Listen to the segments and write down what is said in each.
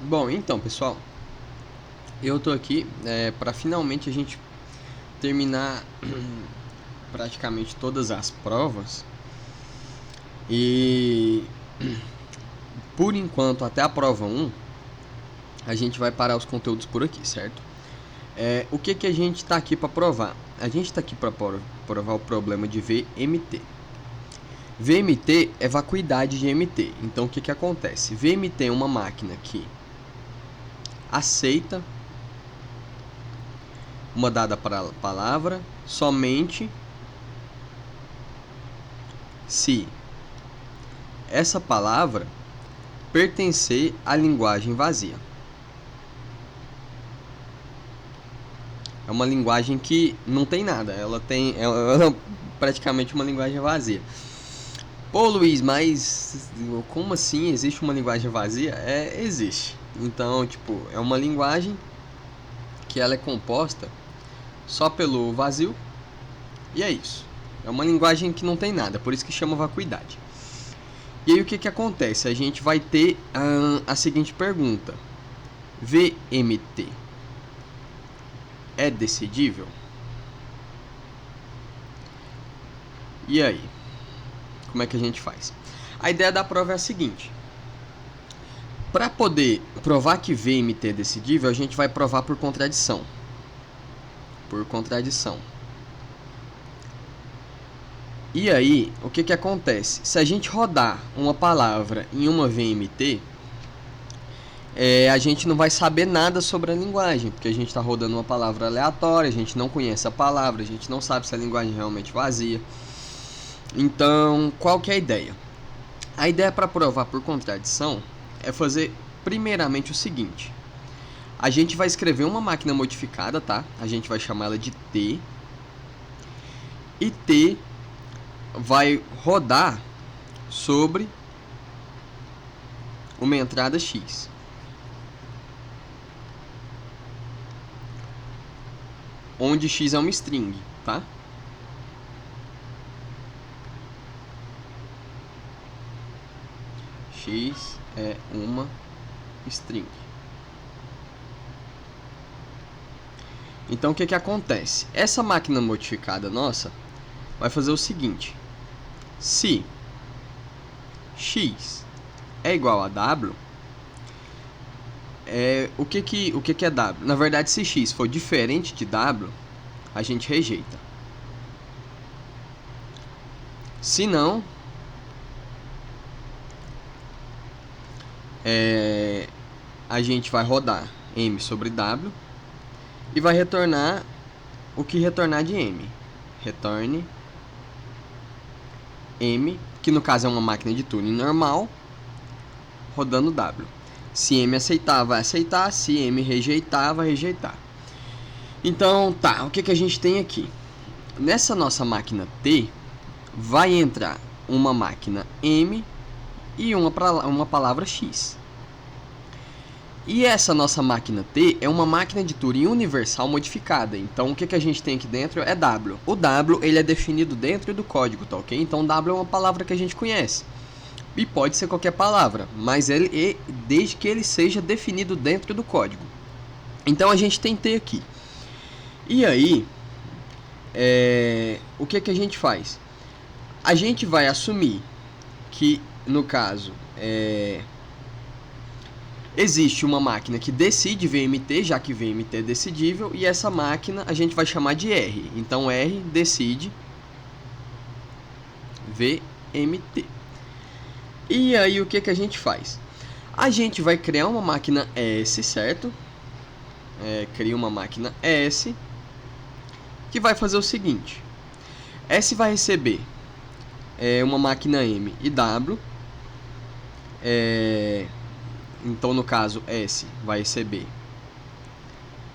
Bom, então, pessoal, eu tô aqui para finalmente a gente terminar praticamente todas as provas e por enquanto até a prova 1 a gente vai parar os conteúdos por aqui, certo? O que a gente está aqui para provar? A gente está aqui para provar o problema de VMT. VMT é vacuidade de MT. Então o que acontece? VMT é uma máquina que aceita uma dada palavra somente se essa palavra pertencer à linguagem vazia. É uma linguagem que não tem nada, ela é praticamente uma linguagem vazia. Pô, Luiz, mas como assim existe uma linguagem vazia? Existe. Então, tipo, é uma linguagem que ela é composta só pelo vazio e é isso. É uma linguagem que não tem nada, por isso que chama vacuidade. E aí o que acontece? A gente vai ter a seguinte pergunta: VMT é decidível? E aí? Como é que a gente faz? A ideia da prova é a seguinte: para poder provar que VMT é decidível, a gente vai provar por contradição. Por contradição. E aí, o que acontece? Se a gente rodar uma palavra em uma VMT, a gente não vai saber nada sobre a linguagem, porque a gente está rodando uma palavra aleatória, a gente não conhece a palavra, a gente não sabe se a linguagem é realmente vazia. Então, qual que é a ideia? A ideia para provar por contradição é fazer primeiramente o seguinte: a gente vai escrever uma máquina modificada, tá? A gente vai chamar ela de T, e T vai rodar sobre uma entrada X. Onde X é uma string, tá? X é uma string. Então o que acontece? Essa máquina modificada nossa vai fazer o seguinte: se x é igual a w, o que é w? Na verdade, se x for diferente de w, a gente rejeita. Se não, a gente vai rodar m sobre w e vai retornar o que retornar de m. Retorne m, que no caso é uma máquina de Turing normal, rodando w. Se m aceitar, vai aceitar. Se m rejeitar, vai rejeitar. Então, tá, o que a gente tem aqui? Nessa nossa máquina T, vai entrar uma máquina m e uma palavra x. E essa nossa máquina T é uma máquina de Turing universal modificada. Então o que a gente tem aqui dentro é W. O W ele é definido dentro do código, tá ok? Então W é uma palavra que a gente conhece. E pode ser qualquer palavra, mas ele desde que ele seja definido dentro do código. Então a gente tem T aqui. E aí, o que a gente faz? A gente vai assumir que, no caso, existe uma máquina que decide VMT, já que VMT é decidível, e essa máquina a gente vai chamar de R. Então R decide VMT. E aí o que a gente faz? A gente vai criar uma máquina S, certo? Cria uma máquina S que vai fazer o seguinte: S vai receber uma máquina M e W. Então, no caso, S vai receber,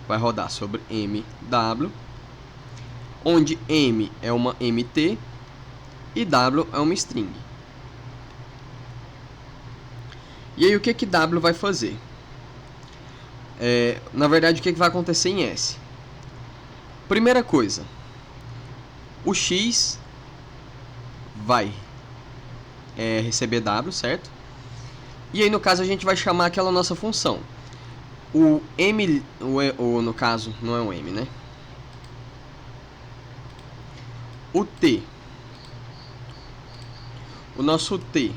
vai rodar sobre MW, onde M é uma MT e W é uma string. E aí, o que W vai fazer? Na verdade, o que vai acontecer em S? Primeira coisa, o X vai receber W, certo? E aí, no caso, a gente vai chamar aquela nossa função. o M, no caso, não é o M, né? O T. O nosso T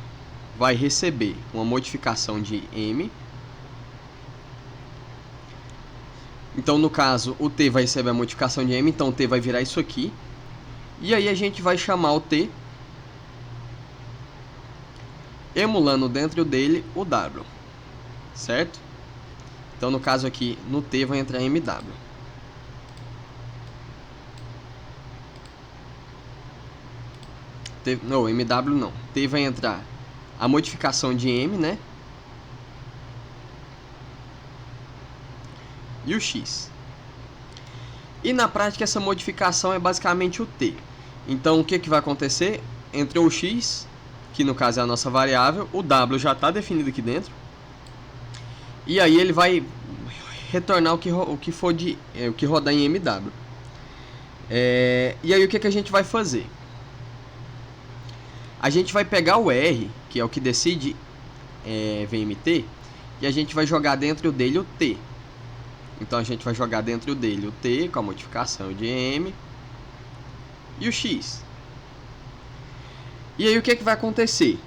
vai receber uma modificação de M. Então, no caso, o T vai receber a modificação de M, então o T vai virar isso aqui. E aí a gente vai chamar o T, emulando dentro dele o W, certo? Então, no caso aqui, no T vai entrar MW. Não, MW não. T vai entrar a modificação de M, né? E o X. E na prática essa modificação é basicamente o T. Então o que vai acontecer? Entre o X, que no caso é a nossa variável, o W já está definido aqui dentro. E aí ele vai retornar o que for o que rodar em MW. E aí o que a gente vai fazer? A gente vai pegar o R, que é o que decide VMT, e a gente vai jogar dentro dele o T. Então a gente vai jogar dentro dele o T com a modificação de M e o X. E aí o que vai acontecer?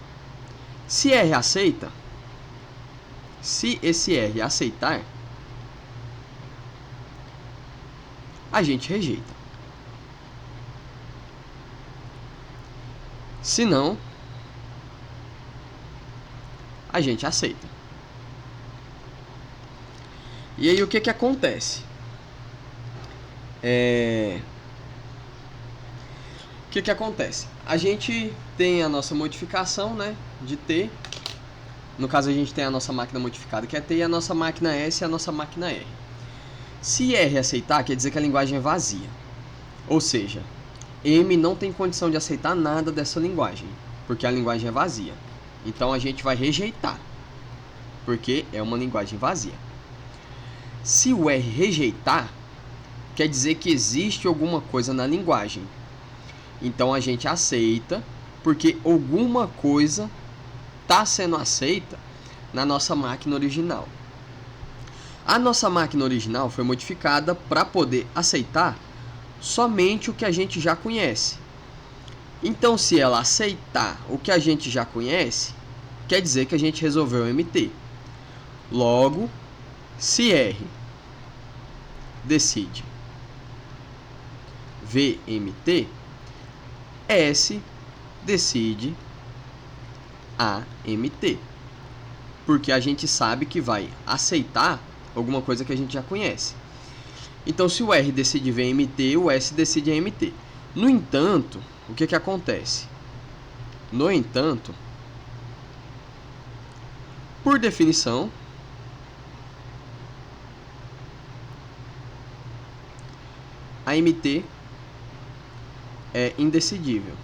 Se R aceita, se esse R aceitar, a gente rejeita. Se não, a gente aceita. E aí o que acontece? O que acontece? A gente tem a nossa modificação, né, de T. No caso a gente tem a nossa máquina modificada que é T, e a nossa máquina S e a nossa máquina R. Se R aceitar, quer dizer que a linguagem é vazia. Ou seja, M não tem condição de aceitar nada dessa linguagem, porque a linguagem é vazia. Então a gente vai rejeitar, porque é uma linguagem vazia. Se o R rejeitar, quer dizer que existe alguma coisa na linguagem. Então a gente aceita, porque alguma coisa está sendo aceita na nossa máquina original. A nossa máquina original foi modificada para poder aceitar somente o que a gente já conhece. Então, se ela aceitar o que a gente já conhece, quer dizer que a gente resolveu o MT. Logo, se R decide VMT, S decide AMT. Porque a gente sabe que vai aceitar alguma coisa que a gente já conhece. Então, se o R decide VMT, o S decide AMT. No entanto, o que acontece? No entanto, por definição, a MT é indecidível.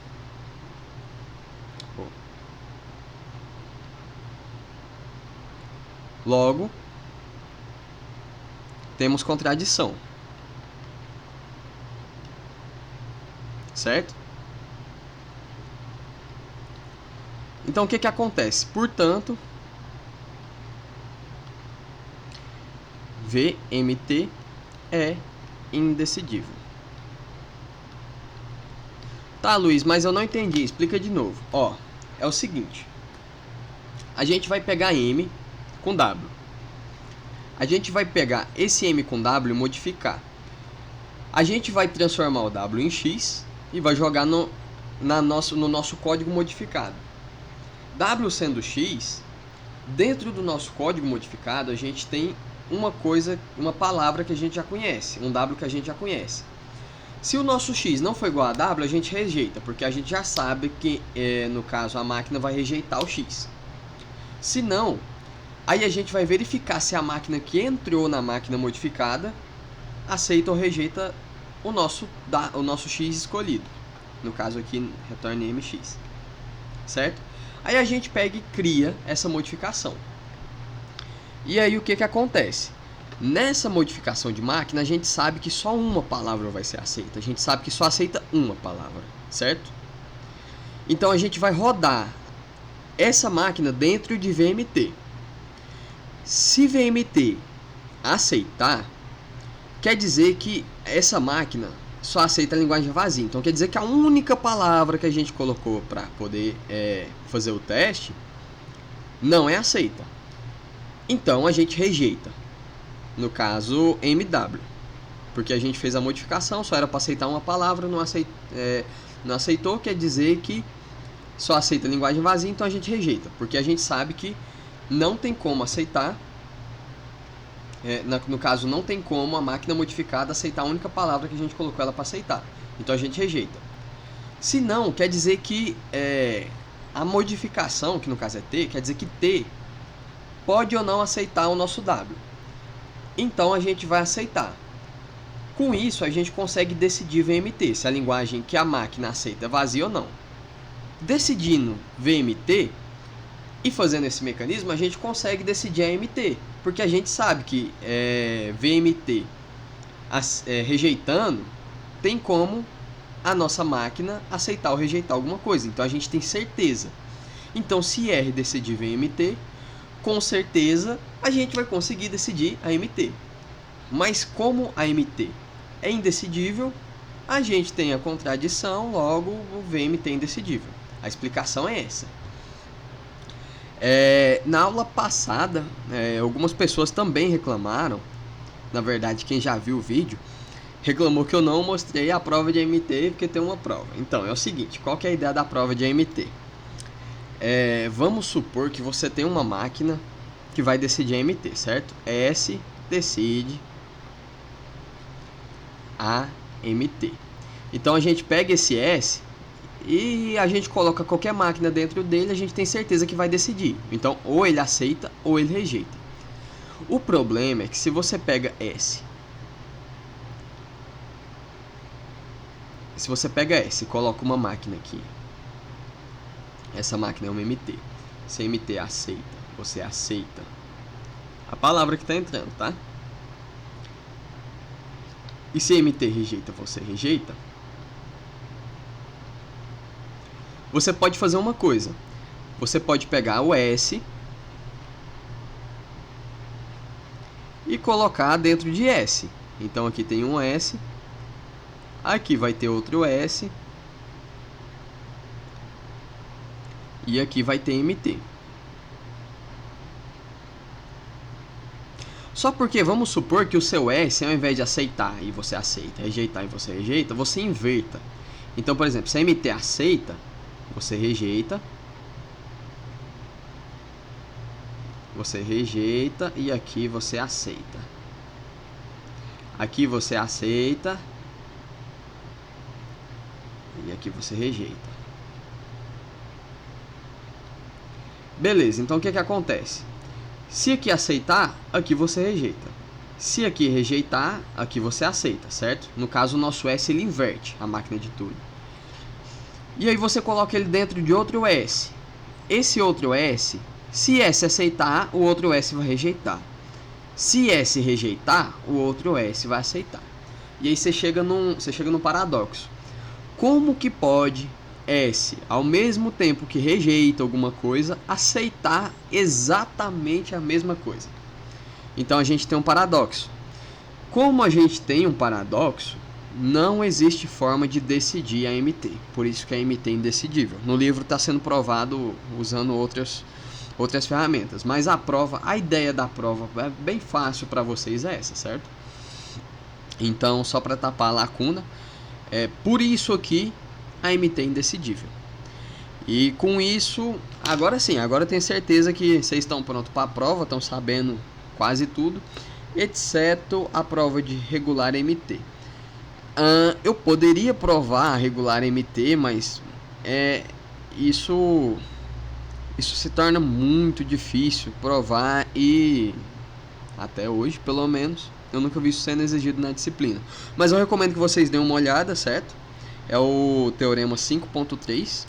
Logo, temos contradição. Certo? Então, o que acontece? Portanto, VMT é indecidível. Tá, Luiz, mas eu não entendi. Explica de novo. Ó, é o seguinte. A gente vai pegar M com W. A gente vai pegar esse M com W e modificar. A gente vai transformar o W em X e vai jogar no nosso código modificado. W sendo X, dentro do nosso código modificado, a gente tem uma palavra que a gente já conhece, um W que a gente já conhece. Se o nosso X não for igual a W, a gente rejeita, porque a gente já sabe que, no caso, a máquina vai rejeitar o X. Se não, aí a gente vai verificar se a máquina que entrou na máquina modificada aceita ou rejeita o nosso X escolhido. No caso aqui, retorna MX. Certo? Aí a gente pega e cria essa modificação. E aí o que acontece? Nessa modificação de máquina, a gente sabe que só uma palavra vai ser aceita. A gente sabe que só aceita uma palavra, certo? Então a gente vai rodar essa máquina dentro de VMT. Se VMT aceitar quer dizer que essa máquina só aceita a linguagem vazia. Então quer dizer que a única palavra que a gente colocou para poder fazer o teste não é aceita. Então a gente rejeita. No caso, MW. Porque a gente fez a modificação, só era para aceitar uma palavra, não aceitou, quer dizer que só aceita a linguagem vazia, então a gente rejeita. Porque a gente sabe que não tem como aceitar, no caso, não tem como a máquina modificada aceitar a única palavra que a gente colocou ela para aceitar. Então a gente rejeita. Se não, quer dizer que a modificação, que no caso é T, quer dizer que T pode ou não aceitar o nosso W. Então a gente vai aceitar. Com isso a gente consegue decidir VMT, se a linguagem que a máquina aceita é vazia ou não. Decidindo VMT e fazendo esse mecanismo, a gente consegue decidir a MT, porque a gente sabe que VMT rejeitando tem como a nossa máquina aceitar ou rejeitar alguma coisa, então a gente tem certeza. Então se R decidir VMT, com certeza a gente vai conseguir decidir a MT. Mas como a MT é indecidível, a gente tem a contradição, logo o VMT é indecidível. A explicação é essa. Na aula passada, algumas pessoas também reclamaram, na verdade quem já viu o vídeo, reclamou que eu não mostrei a prova de AMT porque tem uma prova. Então é o seguinte, qual que é a ideia da prova de AMT? Vamos supor que você tem uma máquina que vai decidir AMT, certo? S decide AMT. Então a gente pega esse S e a gente coloca qualquer máquina dentro dele, a gente tem certeza que vai decidir. Então ou ele aceita ou ele rejeita. O problema é que se você pega S, e coloca uma máquina aqui, essa máquina é uma MT. Se a MT aceita, você aceita a palavra que está entrando, tá? E se a MT rejeita, você rejeita. Você pode fazer uma coisa. Você pode pegar o S e colocar dentro de S. Então aqui tem um S, aqui vai ter outro S e aqui vai ter MT. Só porque vamos supor que o seu S, ao invés de aceitar e você aceita, rejeitar e você rejeita, você inverta. Então, por exemplo, se a MT aceita, você rejeita e aqui você aceita. Aqui você aceita e aqui você rejeita. Beleza, então o que acontece? Se aqui aceitar, aqui você rejeita. Se aqui rejeitar, aqui você aceita, certo? No caso, o nosso S ele inverte a máquina de Turing. E aí você coloca ele dentro de outro S. Esse outro S, se S aceitar, o outro S vai rejeitar. Se S rejeitar, o outro S vai aceitar. E aí você chega num paradoxo. Como que pode S, ao mesmo tempo que rejeita alguma coisa, aceitar exatamente a mesma coisa? Então a gente tem um paradoxo. Como a gente tem um paradoxo, não existe forma de decidir a MT. Por isso que a MT é indecidível. No livro está sendo provado usando outras ferramentas. Mas a ideia da prova é bem fácil para vocês, é essa, certo? Então, só para tapar a lacuna, por isso aqui a MT é indecidível. E com isso, agora sim, agora eu tenho certeza que vocês estão prontos para a prova, estão sabendo quase tudo, exceto a prova de regular MT. Eu poderia provar a regular MT, mas isso se torna muito difícil provar e até hoje, pelo menos, eu nunca vi isso sendo exigido na disciplina. Mas eu recomendo que vocês deem uma olhada, certo? É o teorema 5.3.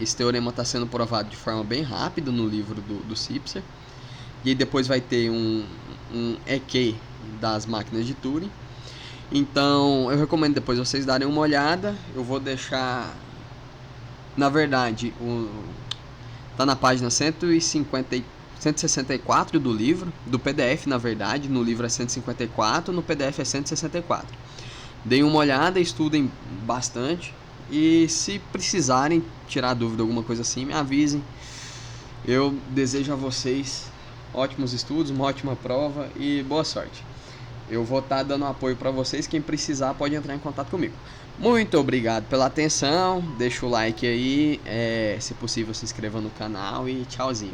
Esse teorema está sendo provado de forma bem rápida no livro do Sipser. E aí depois vai ter um EQ das máquinas de Turing. Então eu recomendo depois vocês darem uma olhada. Eu vou deixar, na verdade, tá na página 154 164 do livro, do PDF na verdade, no livro é 154, no PDF é 164. Deem uma olhada, estudem bastante e se precisarem tirar dúvida, alguma coisa assim, me avisem. Eu desejo a vocês ótimos estudos, uma ótima prova e boa sorte. Eu vou estar dando apoio para vocês, quem precisar pode entrar em contato comigo. Muito obrigado pela atenção, deixa o like aí, se possível se inscreva no canal e tchauzinho.